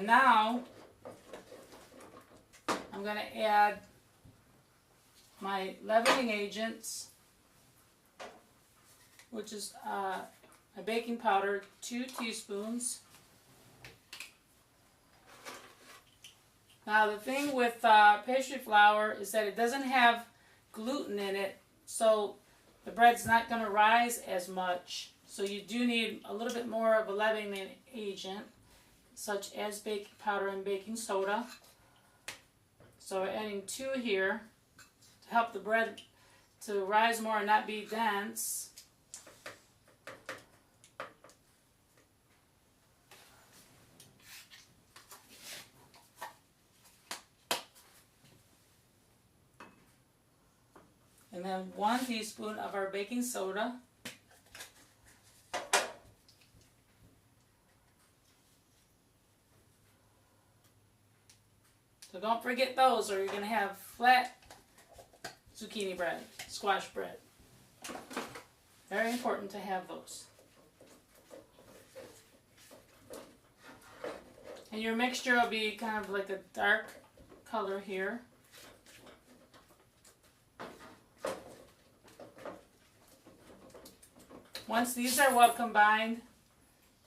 And now I'm going to add my leavening agents, which is my baking powder, 2 teaspoons. Now the thing with pastry flour is that it doesn't have gluten in it, so the bread's not going to rise as much. So you do need a little bit more of a leavening agent, such as baking powder and baking soda. So we're adding 2 here to help the bread to rise more and not be dense. And then 1 teaspoon of our baking soda. So don't forget those, or you're going to have flat zucchini bread, squash bread. Very important to have those. And your mixture will be kind of like a dark color here. Once these are well combined,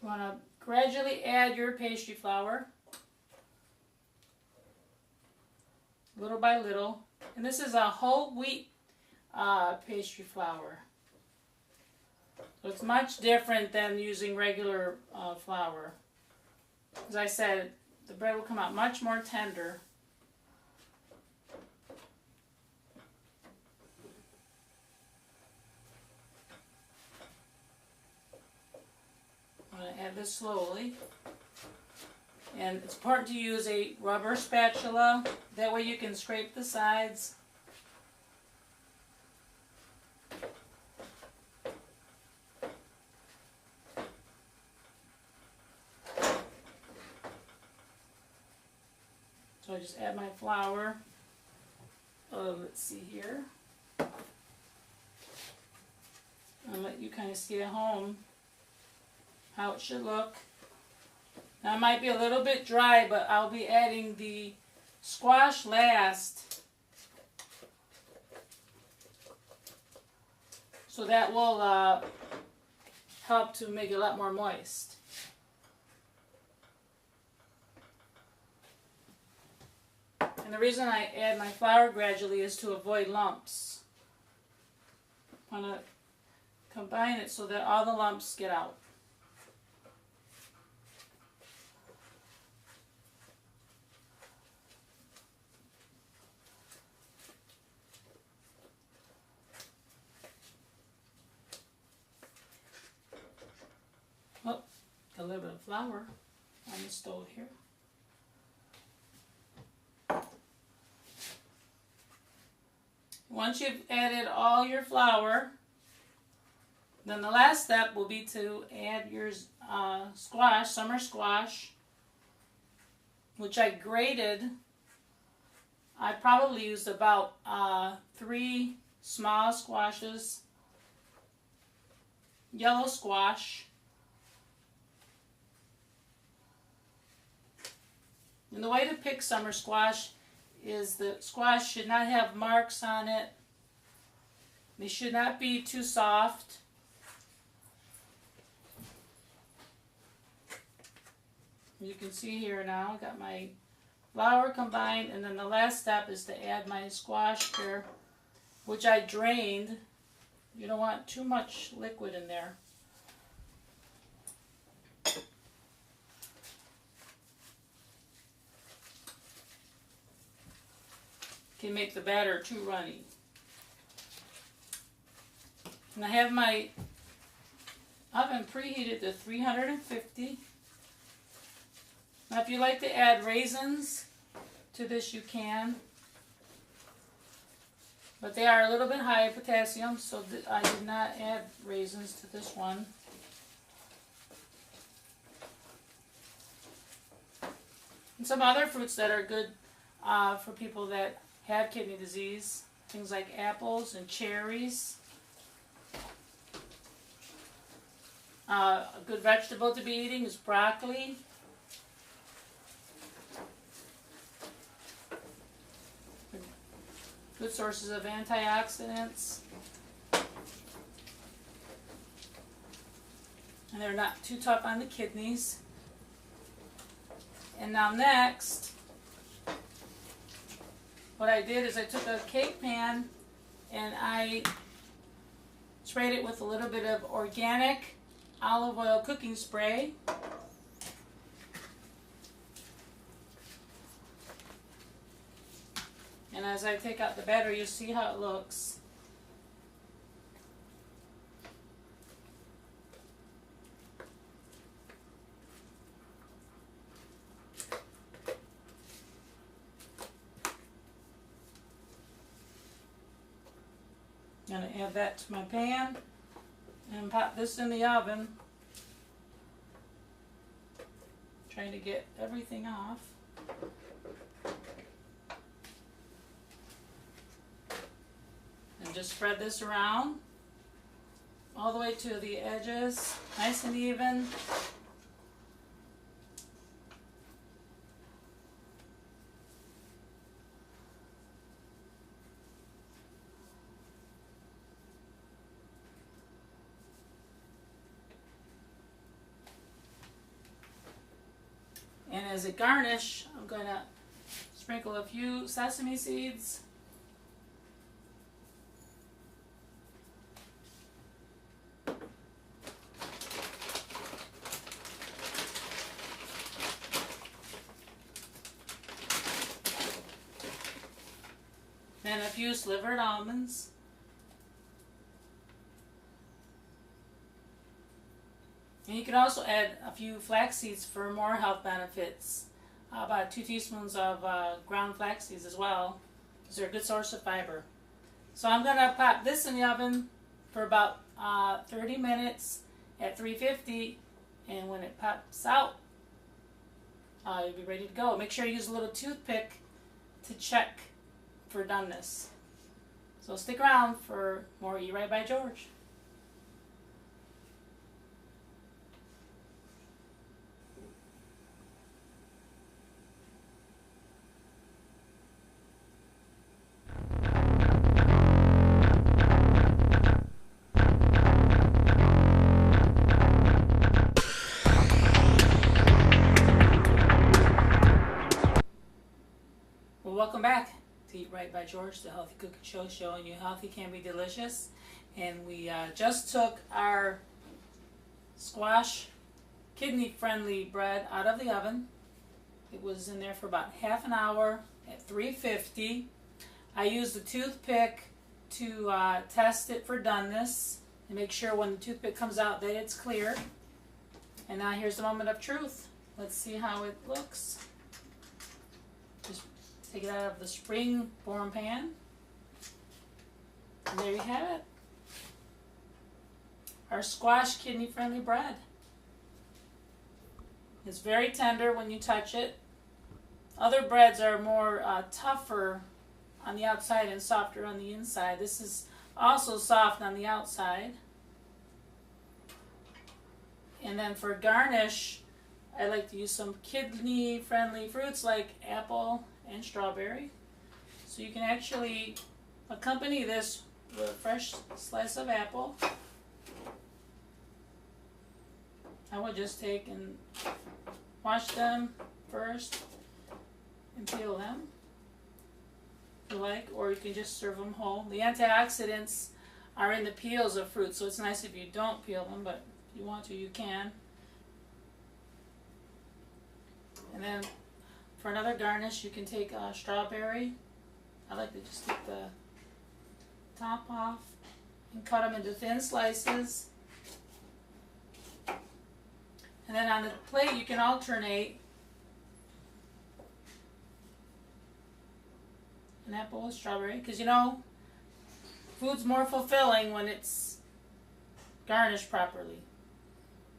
you want to gradually add your pastry flour, little by little. And this is a whole wheat pastry flour. So it's much different than using regular flour. As I said, the bread will come out much more tender. I'm going to add this slowly. And it's important to use a rubber spatula. That way you can scrape the sides. So I just add my flour. Let's see here. I'll let you kind of see at home how it should look. Now it might be a little bit dry, but I'll be adding the squash last. So that will help to make it a lot more moist. And the reason I add my flour gradually is to avoid lumps. I want to combine it so that all the lumps get out. Oh, a little bit of flour on the stove here. Once you've added all your flour, then the last step will be to add your squash, summer squash, which I grated. I probably used about 3 small squashes, yellow squash. And the way to pick summer squash is the squash should not have marks on it. They should not be too soft. You can see here now, I got my flour combined, and then the last step is to add my squash here, which I drained. You don't want too much liquid in there. Can make the batter too runny. And I have my oven preheated to 350. Now if you like to add raisins to this, you can. But they are a little bit high in potassium, so I did not add raisins to this one. And some other fruits that are good for people that have kidney disease, things like apples and cherries. A good vegetable to be eating is broccoli. Good sources of antioxidants. And they're not too tough on the kidneys. And now next, what I did is I took a cake pan and I sprayed it with a little bit of organic olive oil cooking spray. And as I take out the batter, you'll see how it looks. I'm going to add that to my pan and pop this in the oven. Trying to get everything off. And just spread this around all the way to the edges, nice and even. And as a garnish, I'm going to sprinkle a few sesame seeds. And a few slivered almonds. And you can also add a few flax seeds for more health benefits. About 2 teaspoons of ground flax seeds as well, because they're a good source of fiber. So I'm going to pop this in the oven for about 30 minutes at 350, and when it pops out, you'll be ready to go. Make sure you use a little toothpick to check for doneness. So stick around for more Eat Right by George. Welcome back to Eat Right by George, the healthy cooking show showing you healthy can be delicious. And we just took our squash kidney friendly bread out of the oven. It was in there for about half an hour at 350. I used the toothpick to test it for doneness and make sure when the toothpick comes out that it's clear. And now here's the moment of truth. Let's see how it looks. Just take it out of the spring form pan. And there you have it. Our squash kidney friendly bread. It's very tender when you touch it. Other breads are more tougher on the outside and softer on the inside. This is also soft on the outside. And then for garnish, I like to use some kidney friendly fruits like apple and strawberry. So you can actually accompany this with a fresh slice of apple. I would just take and wash them first and peel them if you like, or you can just serve them whole. The antioxidants are in the peels of fruit, so it's nice if you don't peel them, but if you want to, you can. And then for another garnish, you can take a strawberry. I like to just take the top off and cut them into thin slices. And then on the plate, you can alternate an apple with strawberry, because you know, food's more fulfilling when it's garnished properly.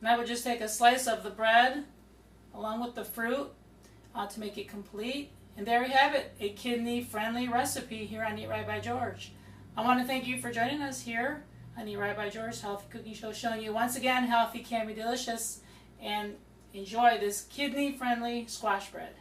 And I would just take a slice of the bread along with the fruit to make it complete. And there you have it, a kidney-friendly recipe here on Eat Right by George. I want to thank you for joining us here on Eat Right by George, Healthy Cooking Show, showing you once again healthy can be delicious. And enjoy this kidney-friendly squash bread.